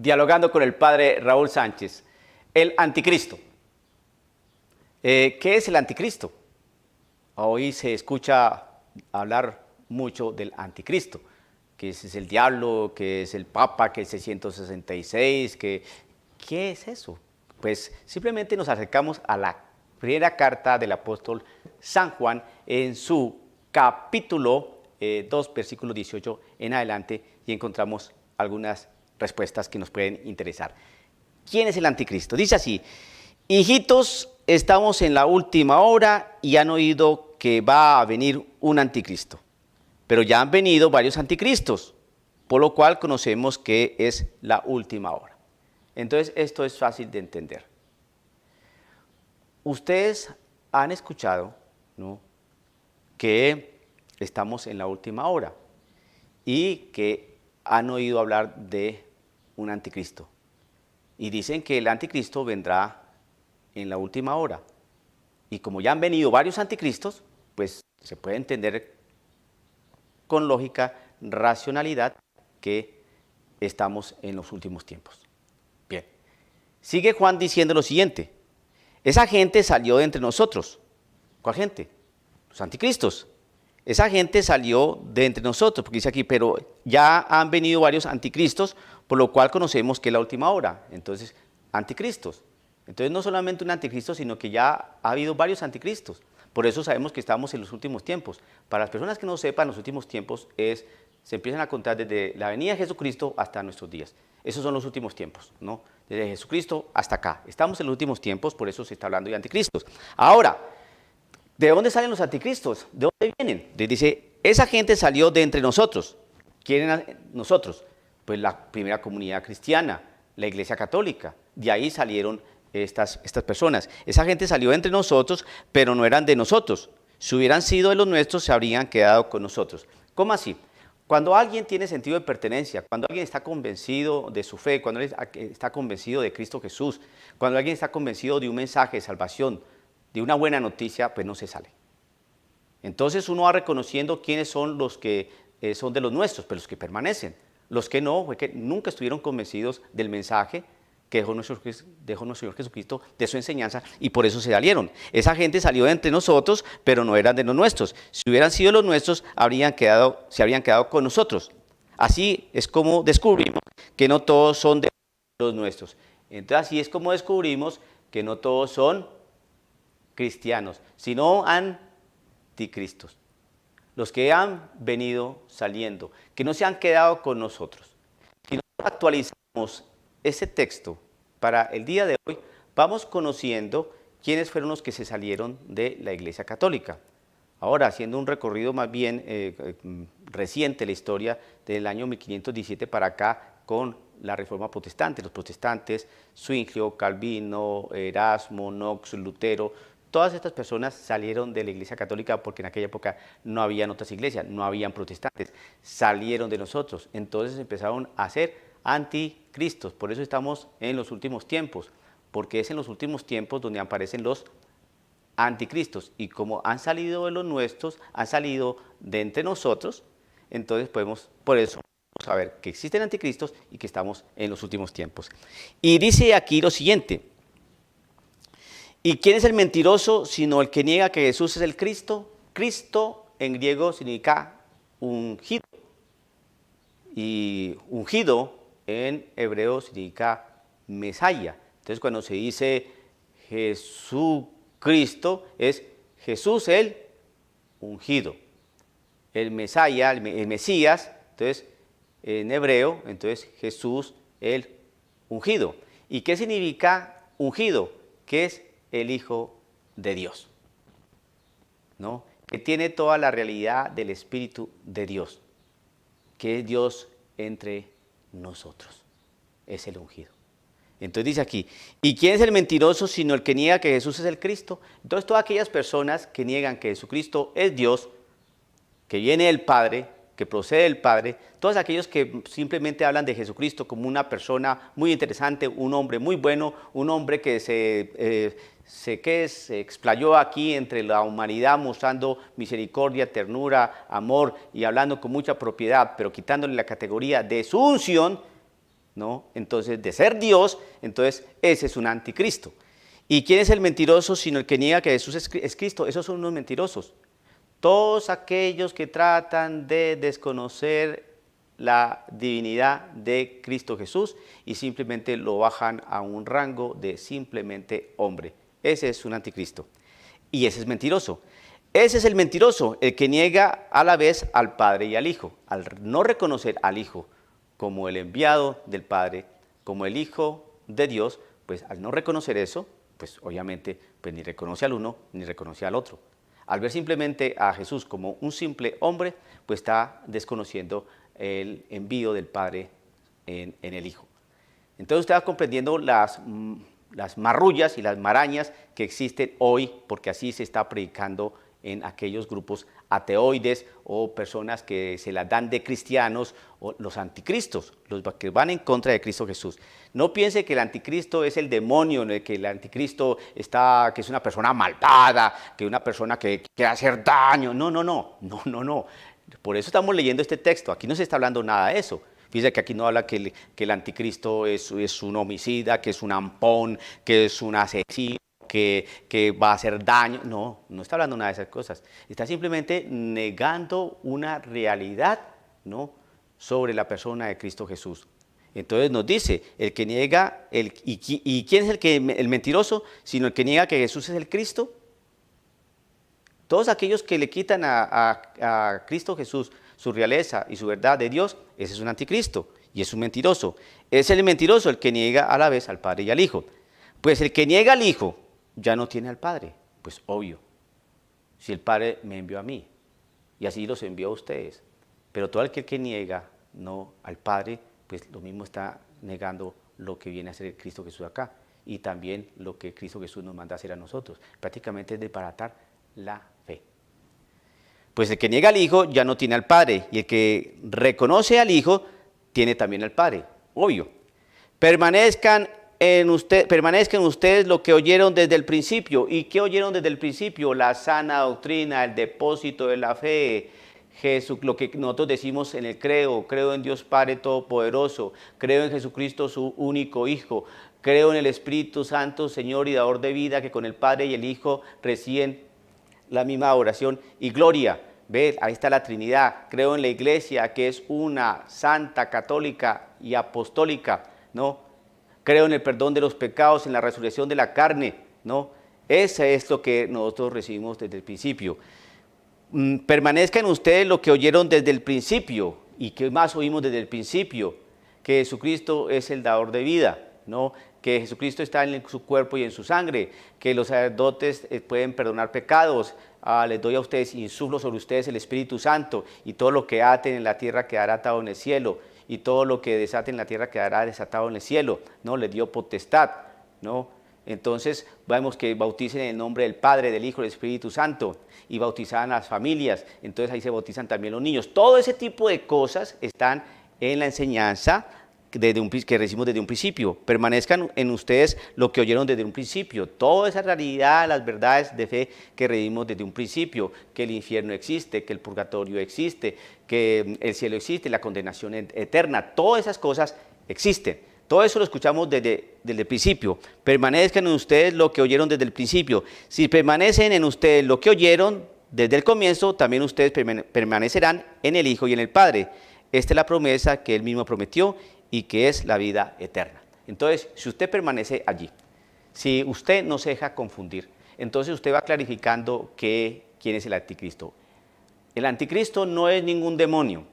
dialogando con el padre Raúl Sánchez. El anticristo. ¿Qué es el anticristo? Hoy se escucha hablar mucho del anticristo, que es el diablo, que es el papa, que es el 666, ¿qué es eso? Pues simplemente nos acercamos a la primera carta del apóstol San Juan en su capítulo 2, versículo 18 en adelante, y encontramos algunas respuestas que nos pueden interesar. ¿Quién es el anticristo? Dice así: hijitos, estamos en la última hora y han oído que va a venir un anticristo. Pero ya han venido varios anticristos, por lo cual conocemos que es la última hora. Entonces, esto es fácil de entender. Ustedes han escuchado, ¿no?, que estamos en la última hora y que han oído hablar de un anticristo. Y dicen que el anticristo vendrá en la última hora. Y como ya han venido varios anticristos, pues se puede entender con lógica, racionalidad, que estamos en los últimos tiempos. Bien, sigue Juan diciendo lo siguiente: esa gente salió de entre nosotros. ¿Cuál gente? Los anticristos. Esa gente salió de entre nosotros, porque dice aquí, pero ya han venido varios anticristos, por lo cual conocemos que es la última hora. Entonces, anticristos. Entonces, no solamente un anticristo, sino que ya ha habido varios anticristos. Por eso sabemos que estamos en los últimos tiempos. Para las personas que no sepan, los últimos tiempos se empiezan a contar desde la venida de Jesucristo hasta nuestros días. Esos son los últimos tiempos, ¿no? Desde Jesucristo hasta acá. Estamos en los últimos tiempos, por eso se está hablando de anticristos. Ahora, ¿de dónde salen los anticristos? ¿De dónde vienen? Dice, esa gente salió de entre nosotros. ¿Quién eran nosotros? Pues la primera comunidad cristiana, la Iglesia Católica. De ahí salieron estas personas. Esa gente salió entre nosotros, pero no eran de nosotros. Si hubieran sido de los nuestros, se habrían quedado con nosotros. ¿Cómo así? Cuando alguien tiene sentido de pertenencia, cuando alguien está convencido de su fe, cuando alguien está convencido de Cristo Jesús, cuando alguien está convencido de un mensaje de salvación, de una buena noticia, pues no se sale. Entonces uno va reconociendo quiénes son los que son de los nuestros, pero los que permanecen. Los que no, fue que nunca estuvieron convencidos del mensaje que dejó nuestro Señor Jesucristo, de su enseñanza, y por eso se salieron. Esa gente salió de entre nosotros, pero no eran de los nuestros. Si hubieran sido los nuestros, se habrían quedado con nosotros. Así es como descubrimos que no todos son de los nuestros. Entonces así es como descubrimos que no todos son cristianos, sino anticristos. Los que han venido saliendo, que no se han quedado con nosotros. Si nosotros actualizamos ese texto para el día de hoy, vamos conociendo quiénes fueron los que se salieron de la Iglesia Católica. Ahora, haciendo un recorrido más bien reciente, la historia del año 1517 para acá, con la Reforma Protestante, los protestantes, Zwinglio, Calvino, Erasmo, Knox, Lutero, todas estas personas salieron de la Iglesia Católica porque en aquella época no habían otras iglesias, no habían protestantes, salieron de nosotros. Entonces empezaron a ser anticristos. Por eso estamos en los últimos tiempos, porque es en los últimos tiempos donde aparecen los anticristos. Y como han salido de los nuestros, han salido de entre nosotros, entonces podemos, por eso, saber que existen anticristos y que estamos en los últimos tiempos. Y dice aquí lo siguiente: ¿y quién es el mentiroso sino el que niega que Jesús es el Cristo? Cristo en griego significa ungido, y ungido en hebreo significa Mesaya. Entonces cuando se dice Jesucristo, es Jesús el ungido. El Mesaya, el Mesías, entonces en hebreo, entonces Jesús el ungido. ¿Y qué significa ungido? Que es el Hijo de Dios, ¿no? Que tiene toda la realidad del Espíritu de Dios, que es Dios entre nosotros, es el ungido. Entonces dice aquí, ¿y quién es el mentiroso sino el que niega que Jesús es el Cristo? Entonces todas aquellas personas que niegan que Jesucristo es Dios, que viene del Padre, que procede del Padre, todos aquellos que simplemente hablan de Jesucristo como una persona muy interesante, un hombre muy bueno, un hombre que se explayó aquí entre la humanidad mostrando misericordia, ternura, amor y hablando con mucha propiedad, pero quitándole la categoría de su unción, ¿no? Entonces, de ser Dios, entonces ese es un anticristo. ¿Y quién es el mentiroso sino el que niega que Jesús es Cristo? Esos son unos mentirosos. Todos aquellos que tratan de desconocer la divinidad de Cristo Jesús y simplemente lo bajan a un rango de simplemente hombre. Ese es un anticristo. Y ese es mentiroso. Ese es el mentiroso, el que niega a la vez al Padre y al Hijo. Al no reconocer al Hijo como el enviado del Padre, como el Hijo de Dios, pues al no reconocer eso, pues obviamente pues ni reconoce al uno ni reconoce al otro. Al ver simplemente a Jesús como un simple hombre, pues está desconociendo el envío del Padre en el Hijo. Entonces usted va comprendiendo las marrullas y las marañas que existen hoy, porque así se está predicando en aquellos grupos ateoides o personas que se las dan de cristianos, o los anticristos, los que van en contra de Cristo Jesús. No piense que el anticristo es el demonio, que el anticristo que es una persona malvada, que es una persona que quiere hacer daño. No, no, no, no, no, no. Por eso estamos leyendo este texto. Aquí no se está hablando nada de eso. Fíjese que aquí no habla que el anticristo es un homicida, que es un ampón, que es un asesino, que va a hacer daño. No, no está hablando nada de esas cosas. Está simplemente negando una realidad, ¿no?, sobre la persona de Cristo Jesús. Entonces nos dice, el que niega, ¿y quién es el mentiroso? Sino el que niega que Jesús es el Cristo. Todos aquellos que le quitan a Cristo Jesús su realeza y su verdad de Dios, ese es un anticristo y es un mentiroso. Es el mentiroso el que niega a la vez al Padre y al Hijo. Pues el que niega al Hijo ya no tiene al Padre. Pues obvio, si el Padre me envió a mí y así los envió a ustedes. Pero todo aquel que niega no al Padre, pues lo mismo está negando lo que viene a ser el Cristo Jesús acá y también lo que Cristo Jesús nos manda a hacer a nosotros. Prácticamente es desbaratar la fe. Pues el que niega al Hijo ya no tiene al Padre, y el que reconoce al Hijo tiene también al Padre, obvio. Permanezcan en ustedes lo que oyeron desde el principio. ¿Y qué oyeron desde el principio? La sana doctrina, el depósito de la fe, Jesús, lo que nosotros decimos en el creo en Dios Padre Todopoderoso, creo en Jesucristo su único Hijo, creo en el Espíritu Santo, Señor y dador de vida, que con el Padre y el Hijo reciben la misma oración y gloria. ¿Ves? Ahí está la Trinidad. Creo en la Iglesia, que es una, santa, católica y apostólica, ¿no? Creo en el perdón de los pecados, en la resurrección de la carne, ¿no? Ese es lo que nosotros recibimos desde el principio. Permanezca en ustedes lo que oyeron desde el principio. ¿Y qué más oímos desde el principio? Que Jesucristo es el dador de vida, ¿no? Que Jesucristo está en su cuerpo y en su sangre, que los sacerdotes pueden perdonar pecados. Les doy a ustedes, insuflo sobre ustedes el Espíritu Santo, y todo lo que aten en la tierra quedará atado en el cielo, y todo lo que desaten en la tierra quedará desatado en el cielo, ¿no? Les dio potestad, ¿no? Entonces vemos que bauticen en el nombre del Padre, del Hijo y del Espíritu Santo, y bautizan a las familias, entonces ahí se bautizan también los niños. Todo ese tipo de cosas están en la enseñanza que recibimos desde un principio. Permanezcan en ustedes lo que oyeron desde un principio. Toda esa realidad, las verdades de fe que recibimos desde un principio, que el infierno existe, que el purgatorio existe, que el cielo existe, la condenación eterna, todas esas cosas existen. Todo eso lo escuchamos desde el principio. Permanezcan en ustedes lo que oyeron desde el principio. Si permanecen en ustedes lo que oyeron desde el comienzo, también ustedes permanecerán en el Hijo y en el Padre. Esta es la promesa que Él mismo prometió y que es la vida eterna. Entonces, si usted permanece allí, si usted no se deja confundir, entonces usted va clarificando quién es el anticristo. El anticristo no es ningún demonio.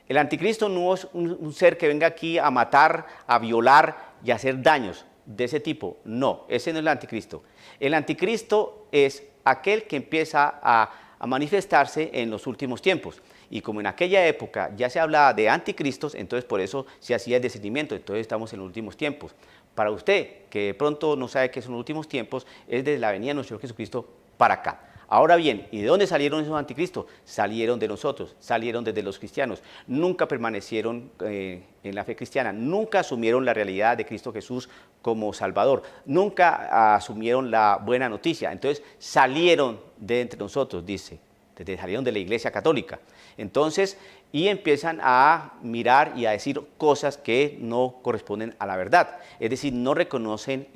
El anticristo no es un ser que venga aquí a matar, a violar y a hacer daños de ese tipo. No, ese no es el anticristo. El anticristo es aquel que empieza a manifestarse en los últimos tiempos. Y como en aquella época ya se hablaba de anticristos, entonces por eso se hacía el discernimiento. Entonces estamos en los últimos tiempos. Para usted, que de pronto no sabe qué son los últimos tiempos, es desde la venida de nuestro Señor Jesucristo para acá. Ahora bien, ¿y de dónde salieron esos anticristos? Salieron de nosotros, salieron desde los cristianos. Nunca permanecieron en la fe cristiana, nunca asumieron la realidad de Cristo Jesús como Salvador, nunca asumieron la buena noticia. Entonces salieron de entre nosotros, dice. desde salieron de la Iglesia Católica. Entonces, y empiezan a mirar y a decir cosas que no corresponden a la verdad. Es decir, no reconocen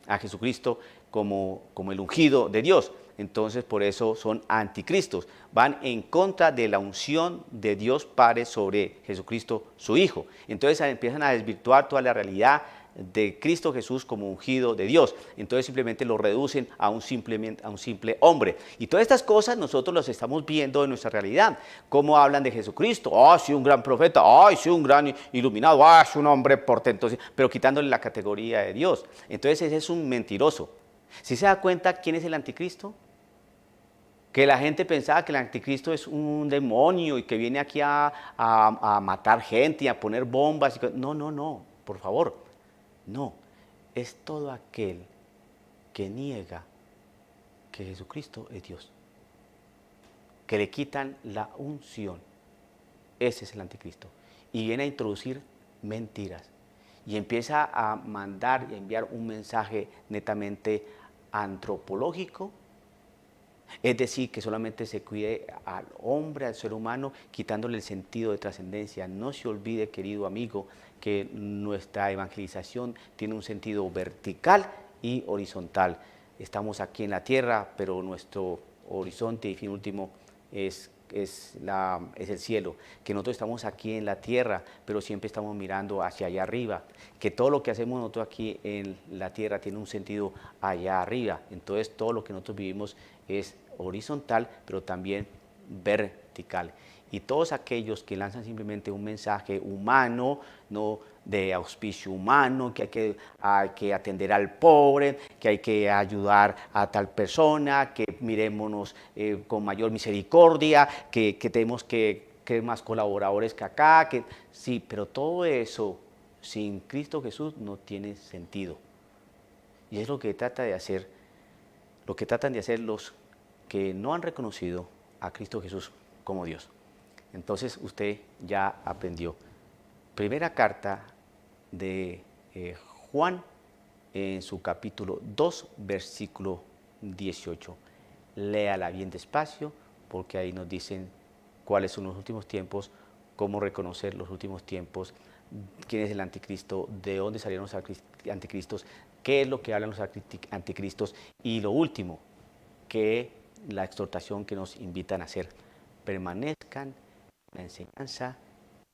a Jesucristo como el ungido de Dios. Entonces, por eso son anticristos. Van en contra de la unción de Dios Padre sobre Jesucristo, su Hijo. Entonces, empiezan a desvirtuar toda la realidad de Cristo Jesús como ungido de Dios. Entonces simplemente lo reducen a un simple hombre. Y todas estas cosas nosotros las estamos viendo en nuestra realidad. Cómo hablan de Jesucristo. ¡Ah, sí, un gran profeta! ¡Ay, sí, un gran iluminado! ¡Ah, es un hombre portentoso! Pero quitándole la categoría de Dios. Entonces ese es un mentiroso. ¿Sí se da cuenta quién es el anticristo? Que la gente pensaba que el anticristo es un demonio y que viene aquí a matar gente y a poner bombas. No, no, no, por favor. No, es todo aquel que niega que Jesucristo es Dios, que le quitan la unción. Ese es el anticristo. Y viene a introducir mentiras y empieza a mandar y a enviar un mensaje netamente antropológico. Es decir, que solamente se cuide al hombre, al ser humano, quitándole el sentido de trascendencia. No se olvide, querido amigo, que nuestra evangelización tiene un sentido vertical y horizontal. Estamos aquí en la tierra, pero nuestro horizonte y fin último es el cielo. Que nosotros estamos aquí en la tierra, pero siempre estamos mirando hacia allá arriba. Que todo lo que hacemos nosotros aquí en la tierra tiene un sentido allá arriba. Entonces todo lo que nosotros vivimos es horizontal, pero también vertical. Y todos aquellos que lanzan simplemente un mensaje humano, no de auspicio humano, que hay que atender al pobre, que hay que ayudar a tal persona, que mirémonos con mayor misericordia, que tenemos que más colaboradores que acá, sí, pero todo eso sin Cristo Jesús no tiene sentido. Y es lo que trata de hacer, lo que tratan de hacer los que no han reconocido a Cristo Jesús como Dios. Entonces usted ya aprendió. Primera carta de Juan, en su capítulo 2, versículo 18. Léala bien despacio, porque ahí nos dicen cuáles son los últimos tiempos, cómo reconocer los últimos tiempos, quién es el anticristo, de dónde salieron los anticristos, qué es lo que hablan los anticristos y lo último, que la exhortación que nos invitan a hacer. Permanezcan en la enseñanza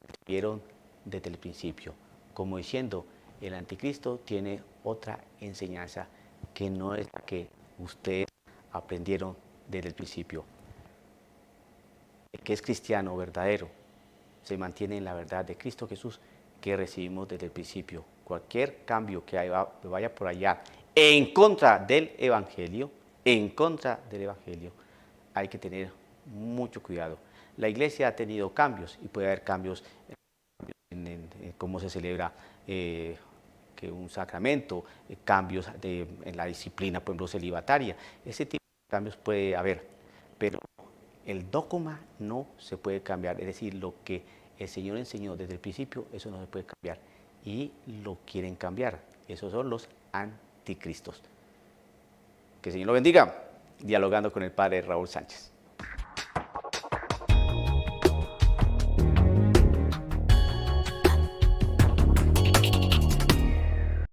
que vieron desde el principio, como diciendo, el anticristo tiene otra enseñanza que no es la que ustedes aprendieron desde el principio. El que es cristiano verdadero se mantiene en la verdad de Cristo Jesús que recibimos desde el principio. Cualquier cambio que vaya por allá en contra del Evangelio, hay que tener mucho cuidado. La iglesia ha tenido cambios y puede haber cambios en cómo se celebra que un sacramento, cambios en la disciplina, por ejemplo, celibataria. Ese tipo de cambios puede haber, pero el dogma no se puede cambiar. Es decir, lo que el Señor enseñó desde el principio, eso no se puede cambiar. Y lo quieren cambiar. Esos son los anticristos. Que el Señor lo bendiga. Dialogando con el Padre Raúl Sánchez.